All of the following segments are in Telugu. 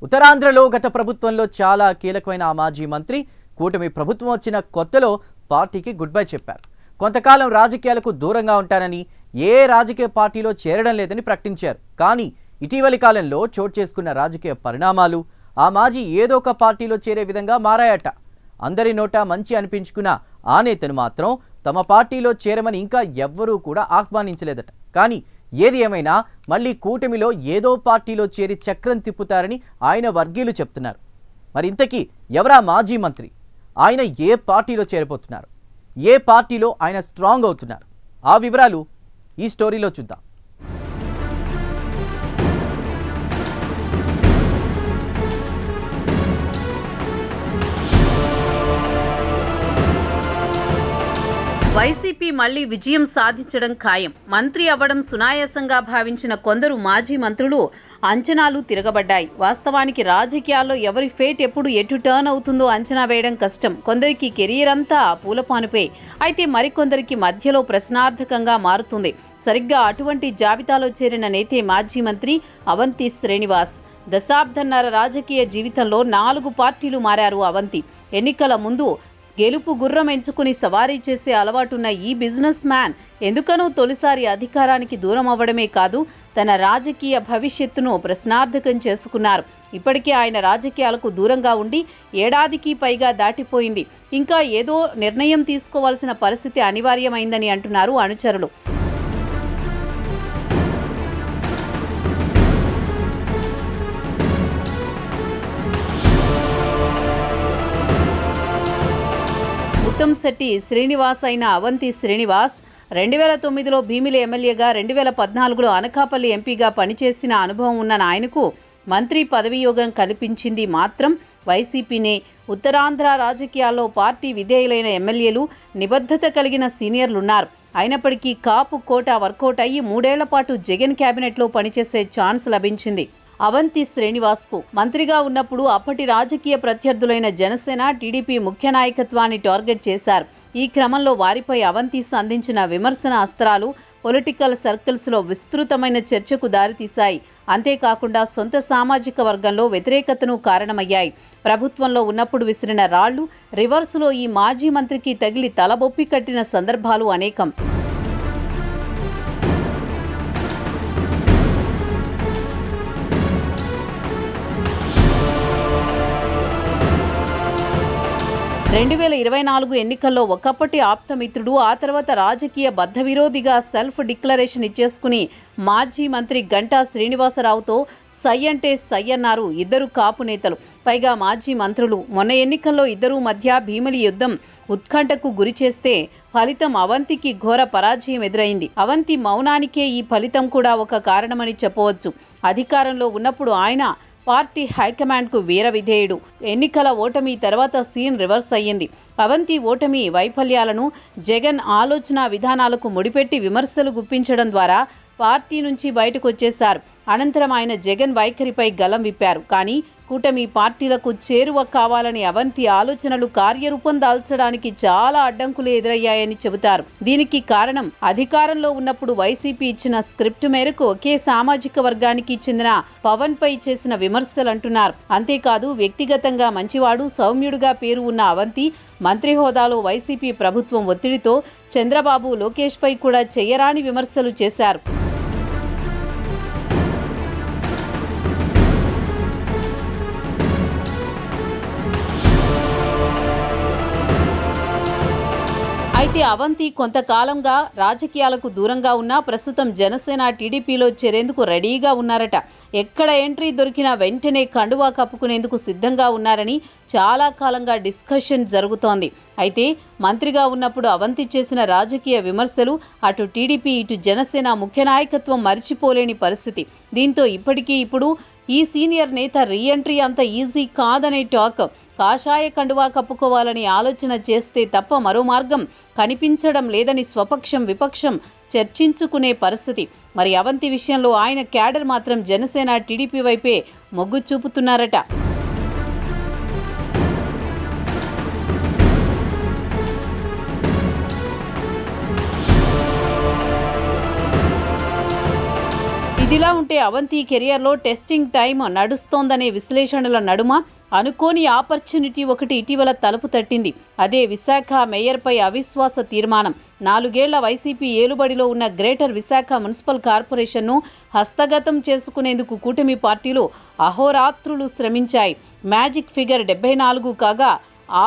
ఉత్తరాంధ్రలో గత ప్రభుత్వంలో చాలా కీలకమైన ఆ మాజీ మంత్రి కూటమి ప్రభుత్వం వచ్చిన కొత్తలో పార్టీకి గుడ్ బై చెప్పారు. కొంతకాలం రాజకీయాలకు దూరంగా ఉంటారని, ఏ రాజకీయ పార్టీలో చేరడం లేదని ప్రకటించారు. కానీ ఇటీవలి కాలంలో చోటు చేసుకున్న రాజకీయ పరిణామాలు ఆ మాజీ ఏదో ఒక పార్టీలో చేరే విధంగా మారాయట. అందరి నోట మంచి అనిపించుకున్న ఆ నేతను మాత్రం తమ పార్టీలో చేరమని ఇంకా ఎవ్వరూ కూడా ఆహ్వానించలేదట. కానీ ఏది ఏమైనా మళ్ళీ కూటమిలో ఏదో పార్టీలో చేరి చక్రం తిప్పుతారని ఆయన వర్గీయులు చెప్తున్నారు. మరి ఇంతకీ ఎవరా మాజీ మంత్రి? ఆయన ఏ పార్టీలో చేరిపోతున్నారు? ఏ పార్టీలో ఆయన స్ట్రాంగ్ అవుతున్నారు? ఆ వివరాలు ఈ స్టోరీలో చూద్దాం. వైసీపీ మళ్లీ విజయం సాధించడం ఖాయం. మంత్రి అవ్వడం సునాయాసంగా భావించిన కొందరు మాజీ మంత్రులు అంచనాలు తిరగబడ్డాయి. వాస్తవానికి రాజకీయాల్లో ఎవరి ఫేట్ ఎప్పుడు ఎటు టర్న్ అవుతుందో అంచనా వేయడం కష్టం. కొందరికి కెరీర్ అంతా పూలపానుపే, అయితే మరికొందరికి మధ్యలో ప్రశ్నార్థకంగా మారుతుంది. సరిగ్గా అటువంటి జాబితాలో చేరిన నేతే మాజీ మంత్రి అవంతి శ్రీనివాస్. దశాబ్దన్నర రాజకీయ జీవితంలో 4 పార్టీలు మారారు అవంతి. ఎన్నికల ముందు గెలుపు గుర్రం ఎంచుకుని సవారీ చేసే అలవాటున్న ఈ బిజినెస్ మ్యాన్ ఎందుకనో తొలిసారి అధికారానికి దూరం అవ్వడమే కాదు, తన రాజకీయ భవిష్యత్తును ప్రశ్నార్థకం చేసుకున్నారు. ఇప్పటికే ఆయన రాజకీయాలకు దూరంగా ఉండి ఏడాదికి పైగా దాటిపోయింది. ఇంకా ఏదో నిర్ణయం తీసుకోవాల్సిన పరిస్థితి అనివార్యమైందని అంటున్నారు అనుచరులు. ముత్తంశెట్టి శ్రీనివాస్ అయిన అవంతి శ్రీనివాస్ 2009లో భీమిలి ఎమ్మెల్యేగా, 2014లో అనకాపల్లి ఎంపీగా పనిచేసిన అనుభవం ఉన్న ఆయనకు మంత్రి పదవియోగం కల్పించింది మాత్రం వైసీపీనే. ఉత్తరాంధ్ర రాజకీయాల్లో పార్టీ విధేయులైన ఎమ్మెల్యేలు, నిబద్ధత కలిగిన సీనియర్లున్నారు. అయినప్పటికీ కాపు కోట వర్కౌట్ అయ్యి 3 ఏళ్ల పాటు జగన్ క్యాబినెట్లో పనిచేసే ఛాన్స్ లభించింది అవంతి శ్రీనివాస్కు. మంత్రిగా ఉన్నప్పుడు అప్పటి రాజకీయ ప్రత్యర్థులైన జనసేన, టీడీపీ ముఖ్య నాయకత్వాన్ని టార్గెట్ చేశారు. ఈ క్రమంలో వారిపై అవంతి సంధించిన విమర్శన అస్త్రాలు పొలిటికల్ సర్కిల్స్లో విస్తృతమైన చర్చకు దారితీశాయి. అంతేకాకుండా సొంత సామాజిక వర్గంలో వ్యతిరేకతను కారణమయ్యాయి. ప్రభుత్వంలో ఉన్నప్పుడు విసిరిన రాళ్లు రివర్సులో ఈ మాజీ మంత్రికి తగిలి తలబొప్పి కట్టిన సందర్భాలు అనేకం. రెండు 2024 ఎన్నికల్లో ఒకప్పటి ఆప్తమిత్రుడు, ఆ తర్వాత రాజకీయ బద్ధ విరోధిగా సెల్ఫ్ డిక్లరేషన్ ఇచ్చేసుకుని మాజీ మంత్రి గంటా శ్రీనివాసరావుతో సై అంటే సై అన్నారు ఇద్దరు కాపు నేతలు, పైగా మాజీ మంత్రులు. మొన్న ఎన్నికల్లో ఇద్దరు మధ్య భీమిలి యుద్ధం ఉత్కంఠకు గురి చేస్తే ఫలితం అవంతికి ఘోర పరాజయం ఎదురైంది. అవంతి మౌనానికే ఈ ఫలితం కూడా ఒక కారణమని చెప్పవచ్చు. అధికారంలో ఉన్నప్పుడు ఆయన పార్టీ హైకమాండ్కు వీర విధేయుడు. ఎన్నికల ఓటమి తర్వాత సీన్ రివర్స్ అయ్యింది. అవంతి ఓటమి వైఫల్యాలను జగన్ ఆలోచన విధానాలకు ముడిపెట్టి విమర్శలు గుప్పించడం ద్వారా పార్టీ నుంచి బయటకు వచ్చేశారు. అనంతరం ఆయన జగన్ వైఖరిపై గలం విప్పారు. కానీ కూటమి పార్టీలకు చేరువ కావాలని అవంతి ఆలోచనలు కార్యరూపం దాల్చడానికి చాలా అడ్డంకులు ఎదురయ్యాయని చెబుతారు. దీనికి కారణం అధికారంలో ఉన్నప్పుడు వైసీపీ ఇచ్చిన స్క్రిప్ట్ మేరకు ఒకే సామాజిక వర్గానికి చెందిన పవన్ పై చేసిన విమర్శలు అంటున్నారు. అంతేకాదు వ్యక్తిగతంగా మంచివాడు, సౌమ్యుడుగా పేరు ఉన్న అవంతి మంత్రి హోదాలో వైసీపీ ప్రభుత్వం ఒత్తిడితో చంద్రబాబు, లోకేష్ పై కూడా చేయరాని విమర్శలు చేశారు. అయితే అవంతి కొంతకాలంగా రాజకీయాలకు దూరంగా ఉన్నా ప్రస్తుతం జనసేన, టీడీపీలో చేరేందుకు రెడీగా ఉన్నారట. ఎక్కడ ఎంట్రీ దొరికినా వెంటనే కండువా కప్పుకునేందుకు సిద్ధంగా ఉన్నారని చాలా కాలంగా డిస్కషన్ జరుగుతోంది. అయితే మంత్రిగా ఉన్నప్పుడు అవంతి చేసిన రాజకీయ విమర్శలు అటు టీడీపీ, ఇటు జనసేన ముఖ్య నాయకత్వం మరిచిపోలేని పరిస్థితి. దీంతో ఇప్పుడు ఈ సీనియర్ నేత రీఎంట్రీ అంత ఈజీ కాదనే టాక్. కాషాయ కండువా కప్పుకోవాలని ఆలోచన చేస్తే తప్ప మరో మార్గం కనిపించడం లేదని స్వపక్షం, విపక్షం చర్చించుకునే పరిస్థితి. మరి అవంతి విషయంలో ఆయన క్యాడర్ మాత్రం జనసేన, టీడీపీ వైపే మొగ్గు చూపుతున్నారట. ఇదిలా ఉంటే అవంతి కెరియర్లో టెస్టింగ్ టైం నడుస్తోందనే విశ్లేషణల నడుమ అనుకోని ఆపర్చునిటీ ఒకటి ఇటీవల తలుపు తట్టింది. అదే విశాఖ మేయర్పై అవిశ్వాస తీర్మానం. 4 ఏళ్ల వైసీపీ ఏలుబడిలో ఉన్న గ్రేటర్ విశాఖ మున్సిపల్ కార్పొరేషన్ను హస్తగతం చేసుకునేందుకు కూటమి పార్టీలు అహోరాత్రులు శ్రమించాయి. మ్యాజిక్ ఫిగర్ 74 కాగా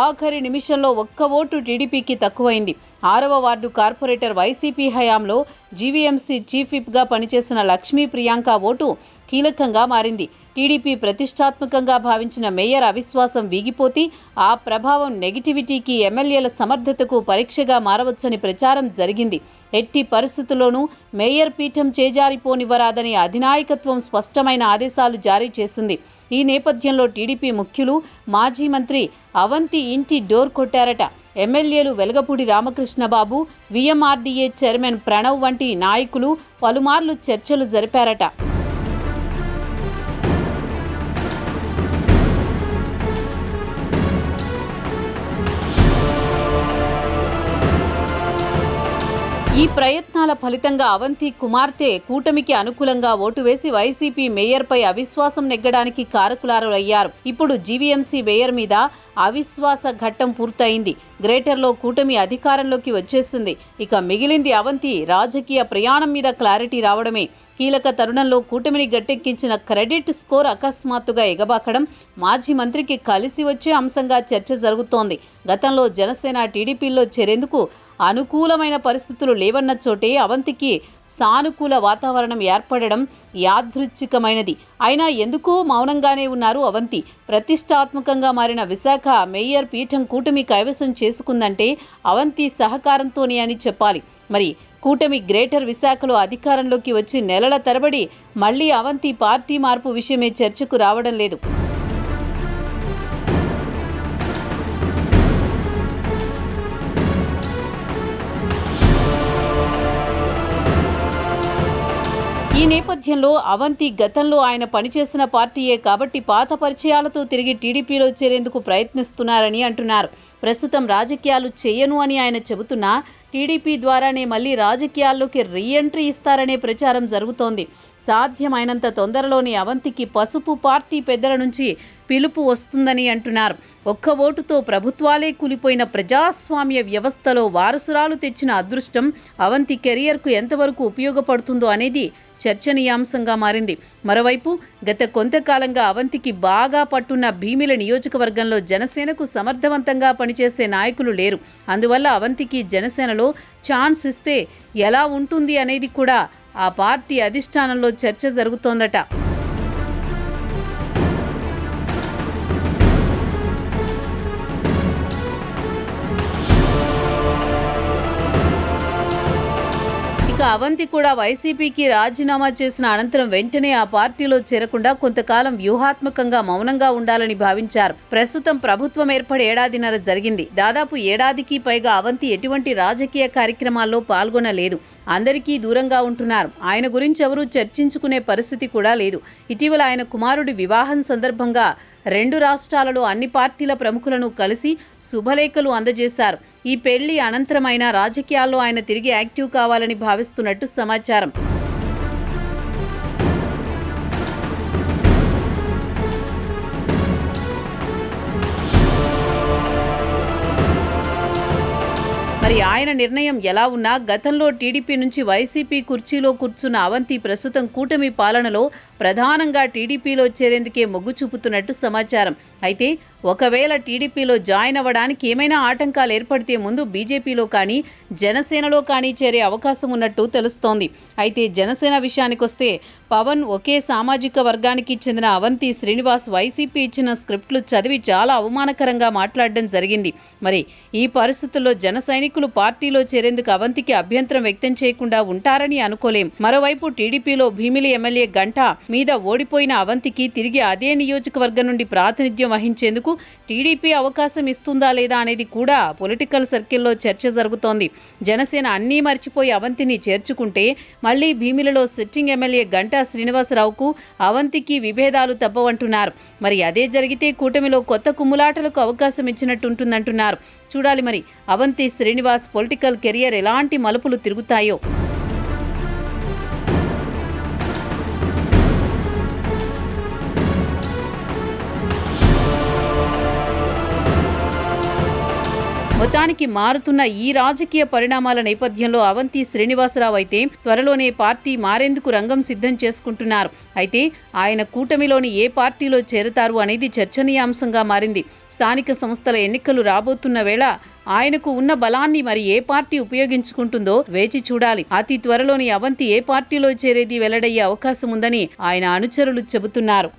ఆఖరి నిమిషంలో ఒక్క ఓటు టీడీపీకి తక్కువైంది. 6వ వార్డు కార్పొరేటర్ వైసీపీ హయాంలో జీవీఎంసీ చీఫ్ విప్గా పనిచేసిన లక్ష్మీ ప్రియాంక ఓటు కీలకంగా మారింది. టీడీపీ ప్రతిష్టాత్మకంగా భావించిన మేయర్ అవిశ్వాసం వీగిపోతే ఆ ప్రభావం నెగిటివిటీకి, ఎమ్మెల్యేల సమర్థతకు పరీక్షగా మారవచ్చని ప్రచారం జరిగింది. ఎట్టి పరిస్థితుల్లోనూ మేయర్ పీఠం చేజారిపోనివ్వరాదని అధినాయకత్వం స్పష్టమైన ఆదేశాలు జారీ చేసింది. ఈ నేపథ్యంలో టీడీపీ ముఖ్యులు మాజీ మంత్రి అవంతి ఇంటి డోర్ కొట్టారట. ఎమ్మెల్యేలు వెలగపూడి రామకృష్ణబాబు, వీఎంఆర్డీఏ చైర్మన్ ప్రణవ్ వంటి నాయకులు పలుమార్లు చర్చలు జరిపారట. ఈ ప్రయత్నాల ఫలితంగా అవంతి కుమార్తె కూటమికి అనుకూలంగా ఓటు వేసి వైసీపీ మేయర్పై అవిశ్వాసం నెగ్గడానికి కారకులారయ్యారు. ఇప్పుడు జీవీఎంసీ మేయర్ మీద అవిశ్వాస ఘట్టం పూర్తయింది. గ్రేటర్లో కూటమి అధికారంలోకి వచ్చేసింది. ఇక మిగిలింది అవంతి రాజకీయ ప్రయాణం మీద క్లారిటీ రావడమే. కీలక తరుణంలో కూటమిని గట్టెక్కించిన క్రెడిట్ స్కోర్ అకస్మాత్తుగా ఎగబాకడం మాజీ మంత్రికి కలిసి వచ్చే అంశంగా చర్చ జరుగుతోంది. గతంలో జనసేన టీడీపీలో చేరేందుకు అనుకూలమైన పరిస్థితులు లేవన్న చోటే అవంతికి సానుకూల వాతావరణం ఏర్పడడం యాదృచ్ఛికమైనది. అయినా ఎందుకో మౌనంగానే ఉన్నారు అవంతి. ప్రతిష్టాత్మకంగా మారిన విశాఖ మేయర్ పీఠం కూటమి కైవసం చేసుకుందంటే అవంతి సహకారంతోనే అని చెప్పాలి. మరి కూటమి గ్రేటర్ విశాఖలో అధికారంలోకి వచ్చి నెలల తరబడి మళ్లీ అవంతి పార్టీ మార్పు విషయమే చర్చకు రావడం లేదు. ఈ నేపథ్యంలో అవంతి గతంలో ఆయన పనిచేసిన పార్టీయే కాబట్టి పాత పరిచయాలతో తిరిగి టీడీపీలో చేరేందుకు ప్రయత్నిస్తున్నారని అంటున్నారు. ప్రస్తుతం రాజకీయాలు చేయను అని ఆయన చెబుతున్నా టీడీపీ ద్వారానే మళ్లీ రాజకీయాల్లోకి రీఎంట్రీ ఇస్తారనే ప్రచారం జరుగుతోంది. సాధ్యమైనంత తొందరలోనే అవంతికి పసుపు పార్టీ పెద్దల నుంచి పిలుపు వస్తుందని అంటున్నారు. ఒక్క ఓటుతో ప్రభుత్వాలే కూలిపోయిన ప్రజాస్వామ్య వ్యవస్థలో వారసురాలు తెచ్చిన అదృష్టం అవంతి కెరియర్కు ఎంతవరకు ఉపయోగపడుతుందో అనేది చర్చనీయాంశంగా మారింది. మరోవైపు గత కొంతకాలంగా అవంతికి బాగా పట్టున్న భీమిల నియోజకవర్గంలో జనసేనకు సమర్థవంతంగా పనిచేసే నాయకులు లేరు. అందువల్ల అవంతికి జనసేనలో ఛాన్స్ ఇస్తే ఎలా ఉంటుంది అనేది కూడా ఆ పార్టీ అధిష్టానంలో చర్చ జరుగుతోందట. ఇక అవంతి కూడా వైసీపీకి రాజీనామా చేసిన అనంతరం వెంటనే ఆ పార్టీలో చేరకుండా కొంతకాలం వ్యూహాత్మకంగా మౌనంగా ఉండాలని భావించారు. ప్రస్తుతం ప్రభుత్వం ఏర్పడి ఏడాదిన్నర జరిగింది. దాదాపు ఏడాదికి పైగా అవంతి ఎటువంటి రాజకీయ కార్యక్రమాల్లో పాల్గొనలేదు. అందరికీ దూరంగా ఉంటున్నారు. ఆయన గురించి ఎవరూ చర్చించుకునే పరిస్థితి కూడా లేదు. ఇటీవల ఆయన కుమారుడి వివాహం సందర్భంగా 2 రాష్ట్రాలలో అన్ని పార్టీల ప్రముఖులను కలిసి శుభలేఖలు అందజేశారు. ఈ పెళ్లి అనంతరమైన రాజకీయాల్లో ఆయన తిరిగి యాక్టివ్ కావాలని భావిస్తున్నట్టు సమాచారం. మరి ఆయన నిర్ణయం ఎలా ఉన్నా గతంలో టీడీపీ నుంచి వైసీపీ కుర్చీలో కూర్చున్న అవంతి ప్రస్తుతం కూటమి పాలనలో ప్రధానంగా టీడీపీలో చేరేందుకే మొగ్గు చూపుతున్నట్టు సమాచారం. అయితే ఒకవేళ టీడీపీలో జాయిన్ అవ్వడానికి ఏమైనా ఆటంకాలు ఏర్పడితే ముందు బీజేపీలో కానీ జనసేనలో కానీ చేరే అవకాశం ఉన్నట్టు తెలుస్తోంది. అయితే జనసేన విషయానికొస్తే పవన్ ఒకే సామాజిక వర్గానికి చెందిన అవంతి శ్రీనివాస్ వైసీపీ ఇచ్చిన స్క్రిప్ట్లు చదివి చాలా అవమానకరంగా మాట్లాడడం జరిగింది. మరి ఈ పరిస్థితుల్లో జన సైనికులు పార్టీలో చేరేందుకు అవంతికి అభ్యంతరం వ్యక్తం చేయకుండా ఉంటారని అనుకోలేం. మరోవైపు టీడీపీలో భీమిలి ఎమ్మెల్యే గంటా మీద ఓడిపోయిన అవంతికి తిరిగి అదే నియోజకవర్గం నుండి ప్రాతినిధ్యం వహించేందుకు టీడీపీ అవకాశం ఇస్తుందా లేదా అనేది కూడా పొలిటికల్ సర్కిల్లో చర్చ జరుగుతోంది. జనసేన అన్నీ మర్చిపోయి అవంతిని చేర్చుకుంటే మళ్లీ భీమిలలో సిట్టింగ్ ఎమ్మెల్యే గంటా శ్రీనివాసరావుకు అవంతికి విభేదాలు తప్పవంటున్నారు. మరి అదే జరిగితే కూటమిలో కొత్త కుమ్ములాటలకు అవకాశం ఇచ్చినట్టుంటుందంటున్నారు. చూడాలి మరి అవంతి శ్రీనివాస్ పొలిటికల్ కెరియర్ ఎలాంటి మలుపులు తిరుగుతాయో. మొత్తానికి మారుతున్న ఈ రాజకీయ పరిణామాల నేపథ్యంలో అవంతి శ్రీనివాసరావు అయితే త్వరలోనే పార్టీ మారేందుకు రంగం సిద్ధం చేసుకుంటున్నారు. అయితే ఆయన కూటమిలోని ఏ పార్టీలో చేరతారు అనేది చర్చనీయాంశంగా మారింది. స్థానిక సంస్థల ఎన్నికలు రాబోతున్న వేళ ఆయనకు ఉన్న బలాన్ని మరి ఏ పార్టీ ఉపయోగించుకుంటుందో వేచి చూడాలి. అతి త్వరలోని అవంతి ఏ పార్టీలో చేరేది వెల్లడయ్యే అవకాశం ఉందని ఆయన అనుచరులు చెబుతున్నారు.